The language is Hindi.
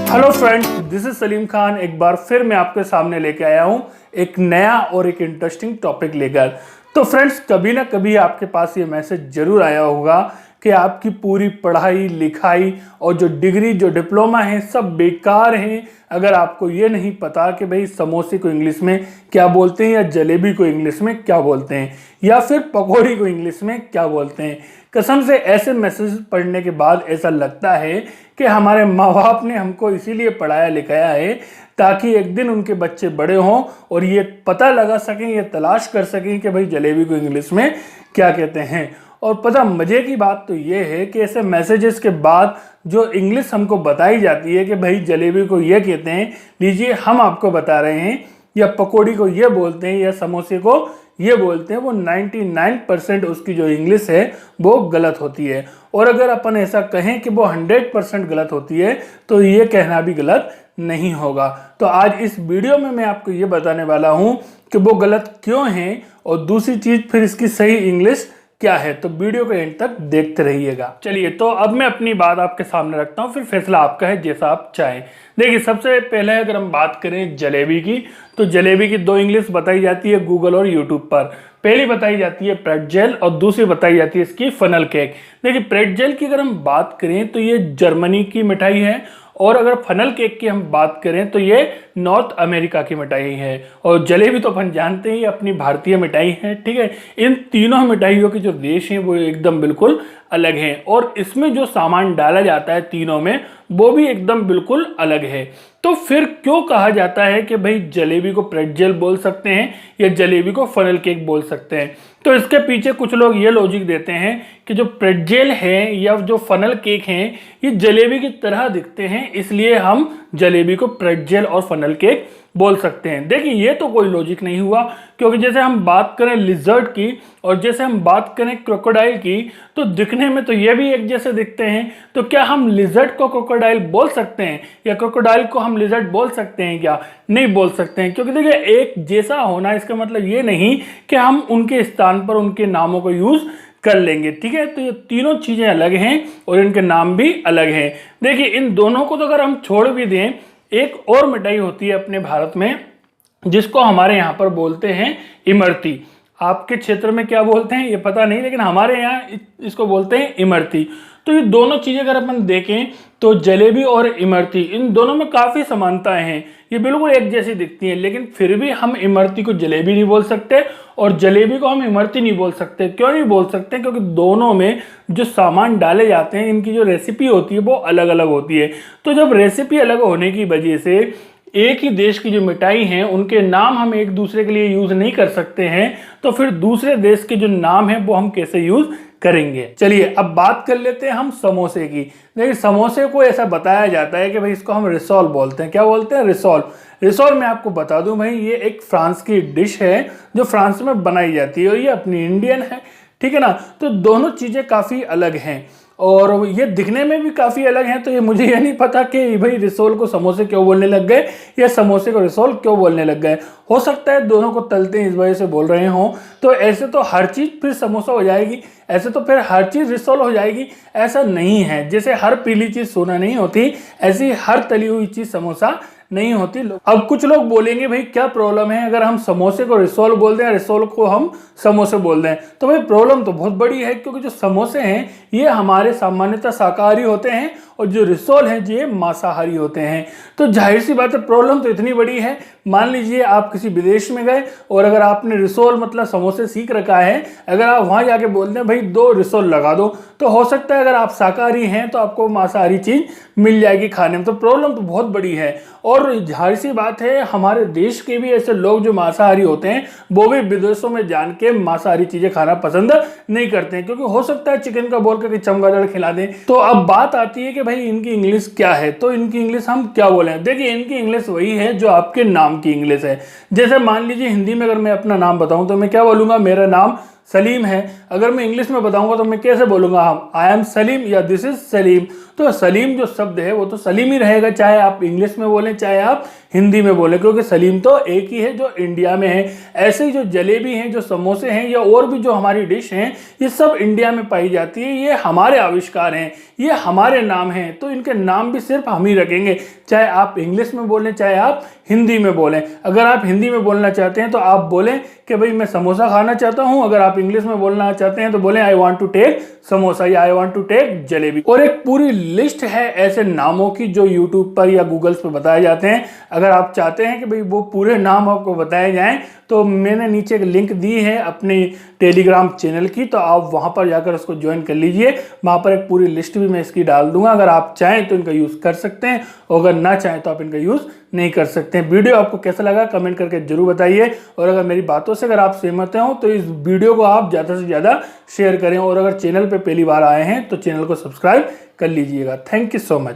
Hello friends, this is Salim Khan. एक बार फिर मैं आपके सामने लेके आया हूँ एक नया और एक इंटरेस्टिंग टॉपिक लेकर। तो फ्रेंड्स, कभी ना कभी आपके पास ये मैसेज जरूर आया होगा कि आपकी पूरी पढ़ाई लिखाई और जो डिग्री जो डिप्लोमा है सब बेकार हैं अगर आपको ये नहीं पता कि भाई समोसे को इंग्लिश में क्या बोलते हैं, या जलेबी को इंग्लिश में क्या बोलते हैं, या फिर पकौड़ी को इंग्लिश में क्या बोलते हैं। कसम से ऐसे मैसेज पढ़ने के बाद ऐसा लगता है कि हमारे माँ बाप ने हमको इसीलिए पढ़ाया लिखाया है ताकि एक दिन उनके बच्चे बड़े हों और ये पता लगा सकें, ये तलाश कर सकें कि भाई जलेबी को इंग्लिश में क्या कहते हैं। और पता मज़े की बात तो ये है कि ऐसे मैसेजेस के बाद जो इंग्लिश हमको बताई जाती है कि भाई जलेबी को ये कहते हैं, लीजिए हम आपको बता रहे हैं, या पकौड़ी को ये बोलते हैं, या समोसे को ये बोलते हैं, वो 99% उसकी जो इंग्लिश है वो गलत होती है। और अगर अपन ऐसा कहें कि वो 100% गलत होती है तो ये कहना भी गलत नहीं होगा। तो आज इस वीडियो में मैं आपको ये बताने वाला हूँ कि वो गलत क्यों हैं, और दूसरी चीज़ फिर इसकी सही इंग्लिश क्या है। तो वीडियो को एंड तक देखते रहिएगा। चलिए, तो अब मैं अपनी बात आपके सामने रखता हूँ, फिर फैसला आपका है जैसा आप चाहें। देखिए, सबसे पहले अगर हम बात करें जलेबी की, तो जलेबी की दो इंग्लिश बताई जाती है गूगल और यूट्यूब पर। पहली बताई जाती है प्रेटजेल और दूसरी बताई जाती है इसकी फनल केक। देखिए, प्रेटजेल की अगर हम बात करें तो ये जर्मनी की मिठाई है, और अगर फनल केक की हम बात करें तो ये नॉर्थ अमेरिका की मिठाई है। और जलेबी तो अपन जानते हैं ये अपनी भारतीय मिठाई है, ठीक है। इन तीनों मिठाइयों के जो देश हैं वो एकदम बिल्कुल अलग हैं, और इसमें जो सामान डाला जाता है तीनों में वो भी एकदम बिल्कुल अलग है। तो फिर क्यों कहा जाता है कि भाई जलेबी को प्रेटजेल बोल सकते हैं या जलेबी को फनल केक बोल सकते हैं? तो इसके पीछे कुछ लोग ये लॉजिक देते हैं कि जो प्रेटजेल है या जो फनल केक हैं ये जलेबी की तरह दिखते हैं, इसलिए हम जलेबी को प्रेटजेल और फनल केक बोल सकते हैं। देखिए, ये तो कोई लॉजिक नहीं हुआ, क्योंकि जैसे हम बात करें लिजर्ड की और जैसे हम बात करें क्रोकोडाइल की, तो दिखने में तो ये भी एक जैसे दिखते हैं। तो क्या हम लिजर्ड को क्रोकोडाइल बोल सकते हैं, या क्रोकोडाइल को हम लिजर्ड बोल सकते हैं? क्या नहीं बोल सकते हैं, क्योंकि देखिए एक जैसा होना इसका मतलब ये नहीं कि हम उनके स्थान पर उनके नामों को यूज कर लेंगे, ठीक है। तो ये तीनों चीजें अलग हैं और इनके नाम भी अलग हैं। देखिए, इन दोनों को तो अगर हम छोड़ भी दें, एक और मिठाई होती है अपने भारत में जिसको हमारे यहाँ पर बोलते हैं इमरती। आपके क्षेत्र में क्या बोलते हैं ये पता नहीं, लेकिन हमारे यहाँ इसको बोलते हैं इमरती। तो ये दोनों चीज़ें अगर अपन देखें तो जलेबी और इमरती, इन दोनों में काफ़ी समानताएं हैं। ये बिल्कुल एक जैसी दिखती हैं, लेकिन फिर भी हम इमरती को जलेबी नहीं बोल सकते और जलेबी को हम इमरती नहीं बोल सकते। क्यों नहीं बोल सकते? क्योंकि दोनों में जो सामान डाले जाते हैं, इनकी जो रेसिपी होती है वो अलग अलग होती है। तो जब रेसिपी अलग होने की वजह से एक ही देश की जो मिठाई हैं उनके नाम हम एक दूसरे के लिए यूज नहीं कर सकते हैं, तो फिर दूसरे देश के जो नाम है वो हम कैसे यूज करेंगे? चलिए, अब बात कर लेते हैं हम समोसे की। देखिए, समोसे को ऐसा बताया जाता है कि भाई इसको हम रिसोल बोलते हैं। क्या बोलते हैं? रिसोल। रिसोल मैं आपको बता दूं भाई, ये एक फ्रांस की डिश है जो फ्रांस में बनाई जाती है, और ये अपनी इंडियन है, ठीक है ना। तो दोनों चीज़ें काफ़ी अलग हैं और ये दिखने में भी काफ़ी अलग हैं। तो ये मुझे ये नहीं पता कि भाई रिसोल को समोसे क्यों बोलने लग गए या समोसे को रिसोल क्यों बोलने लग गए। हो सकता है दोनों को तलते हैं इस वजह से बोल रहे हों। तो ऐसे तो हर चीज़ फिर समोसा हो जाएगी, ऐसे तो फिर हर चीज़ रिसोल हो जाएगी, ऐसा नहीं है। जैसे हर पीली चीज़ सोना नहीं होती, ऐसी हर तली हुई चीज़ समोसा नहीं होती। अब कुछ लोग बोलेंगे भाई क्या प्रॉब्लम है अगर हम समोसे को रिसोल बोल दें, रिसोल को हम समोसे बोल दें? तो भाई प्रॉब्लम तो बहुत बड़ी है, क्योंकि जो समोसे हैं ये हमारे सामान्यतः शाकाहारी होते हैं और जो रिसोल हैं ये मांसाहारी होते हैं। तो जाहिर सी बात है प्रॉब्लम तो इतनी बड़ी है। मान लीजिए आप किसी विदेश में गए और अगर आपने रिसोल मतलब समोसे सीख रखा है, अगर आप वहाँ जाके बोल दें भाई 2 रिसोल लगा दो, तो हो सकता है अगर आप शाकाहारी हैं तो आपको मांसाहारी चीज़ मिल जाएगी खाने में। तो प्रॉब्लम तो बहुत बड़ी है। और जाहिर सी बात है हमारे देश के भी ऐसे लोग जो मांसाहारी होते हैं वो भी विदेशों में जान के मांसाहारी चीज़ें खाना पसंद नहीं करते हैं, क्योंकि हो सकता है चिकन का बोल करके चमगादड़ खिला दें। तो अब बात आती है कि भाई इनकी इंग्लिश क्या है, तो इनकी इंग्लिश हम क्या बोलें? देखिए, इनकी इंग्लिश वही है जो आपके नाम की इंग्लिश है। जैसे मान लीजिए हिंदी में अगर मैं अपना नाम बताऊं तो मैं क्या बोलूँगा? मेरा नाम सलीम है। अगर मैं इंग्लिश में बताऊंगा तो मैं कैसे बोलूँगा? हम आई एम सलीम या दिस इज सलीम। तो सलीम जो शब्द है वो तो सलीम ही रहेगा, चाहे आप इंग्लिश में बोलें चाहे आप हिंदी में बोलें, क्योंकि सलीम तो एक ही है जो इंडिया में है। ऐसे ही जो जलेबी हैं, जो समोसे हैं, या और भी जो हमारी डिश हैं, ये सब इंडिया में पाई जाती है। ये हमारे आविष्कार हैं, ये हमारे नाम हैं, तो इनके नाम भी सिर्फ हम ही रखेंगे, चाहे आप इंग्लिश में बोलें चाहे आप हिंदी में बोलें। अगर आप हिंदी में बोलना चाहते हैं तो आप बोलें कि भाई मैं समोसा खाना चाहता हूं। अगर आप इंग्लिश में बोलना चाहते हैं तो बोलें I want to take samosa या I want to take jalebi. और एक पूरी लिस्ट है ऐसे नामों की जो यूट्यूब पर या गूगल पर बताए जाते हैं। अगर आप चाहते हैं कि भाई वो पूरे नाम आपको बताए जाएं तो मैंने नीचे एक लिंक दी है अपनी टेलीग्राम चैनल की, तो आप वहां पर जाकर उसको ज्वाइन कर लीजिए। वहां पर एक पूरी लिस्ट भी मैं इसकी डाल दूंगा। अगर आप चाहें तो इनका यूज़ कर सकते हैं, और अगर ना चाहें तो आप इनका यूज़ नहीं कर सकते हैं। वीडियो आपको कैसा लगा कमेंट करके जरूर बताइए, और अगर मेरी बातों से अगर आप सहमत हो तो इस वीडियो को आप ज़्यादा से ज़्यादा शेयर करें, और अगर चैनल पर पहली बार आए हैं तो चैनल को सब्सक्राइब कर लीजिएगा। Thank you so much.